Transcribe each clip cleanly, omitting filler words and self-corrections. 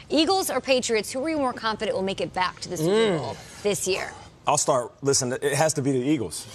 Eagles or Patriots, who are you more confident will make it back to the Super Bowl this year? I'll start. Listen, it has to be the Eagles.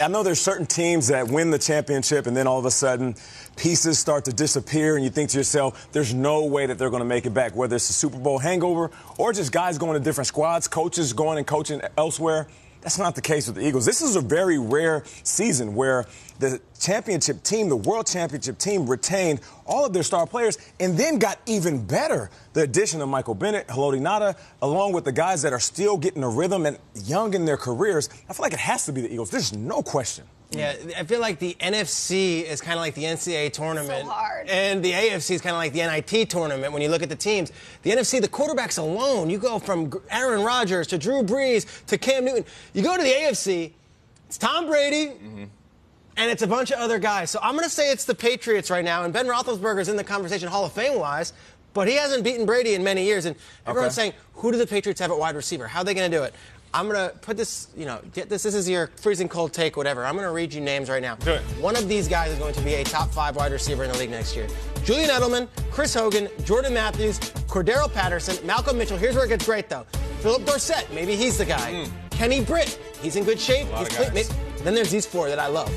I know there's certain teams that win the championship and then all of a sudden pieces start to disappear and you think to yourself, there's no way that they're going to make it back, whether it's a Super Bowl hangover or just guys going to different squads, coaches going and coaching elsewhere. That's not the case with the Eagles. This is a very rare season where the championship team, the world championship team, retained all of their star players and then got even better. The addition of Michael Bennett, Haloti Ngata, along with the guys that are still getting a rhythm and young in their careers, I feel like it has to be the Eagles. There's no question. Yeah, I feel like the NFC is kind of like the NCAA tournament. So hard. And the AFC is kind of like the NIT tournament when you look at the teams. The NFC, the quarterbacks alone, you go from Aaron Rodgers to Drew Brees to Cam Newton. You go to the AFC, it's Tom Brady, and it's a bunch of other guys. So I'm going to say it's the Patriots right now. And Ben Roethlisberger's in the conversation Hall of Fame-wise, but he hasn't beaten Brady in many years. And everyone's saying, who do the Patriots have at wide receiver? How are they going to do it? I'm going to put this, get this. This is your freezing cold take, whatever. I'm going to read you names right now. Do it. One of these guys is going to be a top 5 wide receiver in the league next year. Julian Edelman, Chris Hogan, Jordan Matthews, Cordero Patterson, Malcolm Mitchell. Here's where it gets great, though. Philip Dorsett, maybe he's the guy. Kenny Britt, he's in good shape. Then there's these 4 that I love.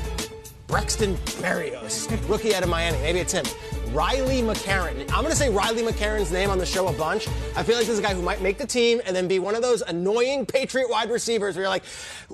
Braxton Berrios, rookie out of Miami. Maybe it's him. Riley McCarron. I'm going to say Riley McCarron's name on the show a bunch. I feel like this is a guy who might make the team and then be one of those annoying Patriot wide receivers where you're like,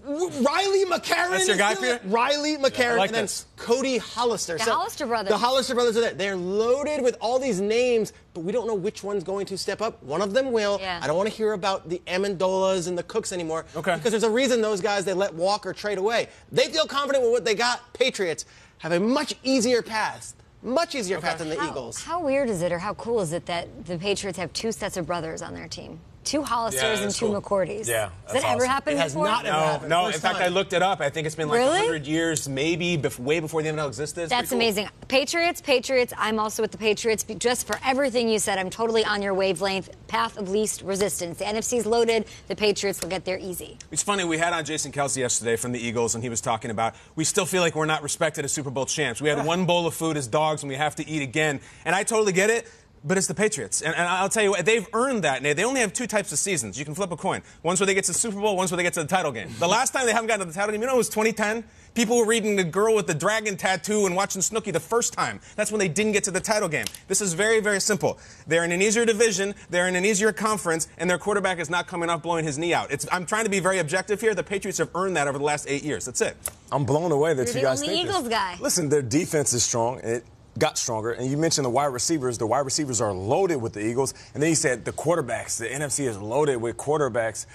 Riley McCarron. That's your guy for you? Riley McCarron. Yeah, I like and then this. Cody Hollister. The Hollister brothers. The Hollister brothers are there. They're loaded with all these names, but we don't know which one's going to step up. One of them will. Yeah. I don't want to hear about the Amendolas and the Cooks anymore. Okay. Because there's a reason those guys they let walk or trade away. They feel confident with what they got. Patriots have a much easier path. Much easier path than the Eagles. How weird is it, or how cool is it that the Patriots have 2 sets of brothers on their team? 2 Hollisters and 2 McCourtys. Yeah, Has that ever happened It has before? not ever happened. No, First in fact, time. I looked it up. I think it's been like Really? 100 years, maybe way before the NFL existed. It's That's pretty cool. amazing. Patriots. I'm also with the Patriots. Just for everything you said, I'm totally on your wavelength. Path of least resistance. The NFC's loaded. The Patriots will get there easy. It's funny, we had on Jason Kelsey yesterday from the Eagles, and he was talking about we still feel like we're not respected as Super Bowl champs. We had one bowl of food as dogs, and we have to eat again. And I totally get it. But it's the Patriots. And I'll tell you what, they've earned that. They only have 2 types of seasons. You can flip a coin. One's where they get to the Super Bowl, one's where they get to the title game. The last time they haven't gotten to the title game, it was 2010. People were reading The Girl with the Dragon Tattoo and watching Snooki the first time. That's when they didn't get to the title game. This is very, very simple. They're in an easier division, they're in an easier conference, and their quarterback is not coming off blowing his knee out. I'm trying to be very objective here. The Patriots have earned that over the last 8 years. That's it. I'm blown away that You're you the guys only think Eagles this. guy. Listen, their defense is strong. It got stronger. And you mentioned the wide receivers. The wide receivers are loaded with the Eagles. And then you said the quarterbacks. The NFC is loaded with quarterbacks.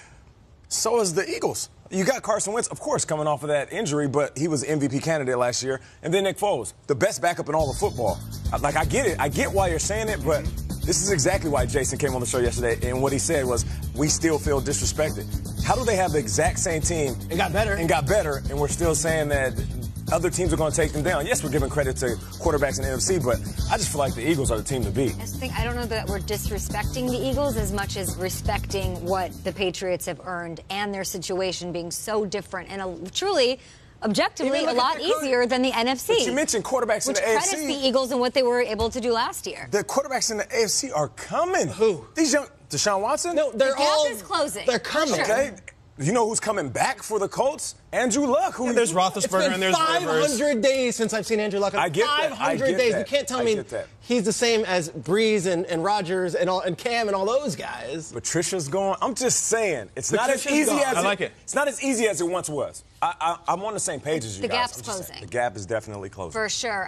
So is the Eagles. You got Carson Wentz, of course, coming off of that injury, but he was MVP candidate last year. And then Nick Foles, the best backup in all of football. Like, I get it. I get why you're saying it, but this is exactly why Jason came on the show yesterday. And what he said was, we still feel disrespected. How do they have the exact same team? It got better. And we're still saying that other teams are going to take them down. Yes, we're giving credit to quarterbacks in the NFC, but I just feel like the Eagles are the team to beat. I don't know that we're disrespecting the Eagles as much as respecting what the Patriots have earned and their situation being so different and truly, objectively, a lot easier than the NFC. But you mentioned quarterbacks in the AFC. Which credits the Eagles and what they were able to do last year. The quarterbacks in the AFC are coming. Who? These young Deshaun Watson? No, they're The gap all is closing. They're coming. Sure. Okay. You know who's coming back for the Colts? Andrew Luck. There's Roethlisberger and there's Rivers. 500 days since I've seen Andrew Luck. I get that. 500 days. That. You can't tell I me get that. he's the same as Breeze and Rodgers and Cam and all those guys. Patricia's going. I'm just saying, it's not as Patricia's easy gone. as I like it. It's not as easy as it once was. I'm on the same page as you The guys. gap's I'm just saying, closing. the gap is definitely closing. For sure.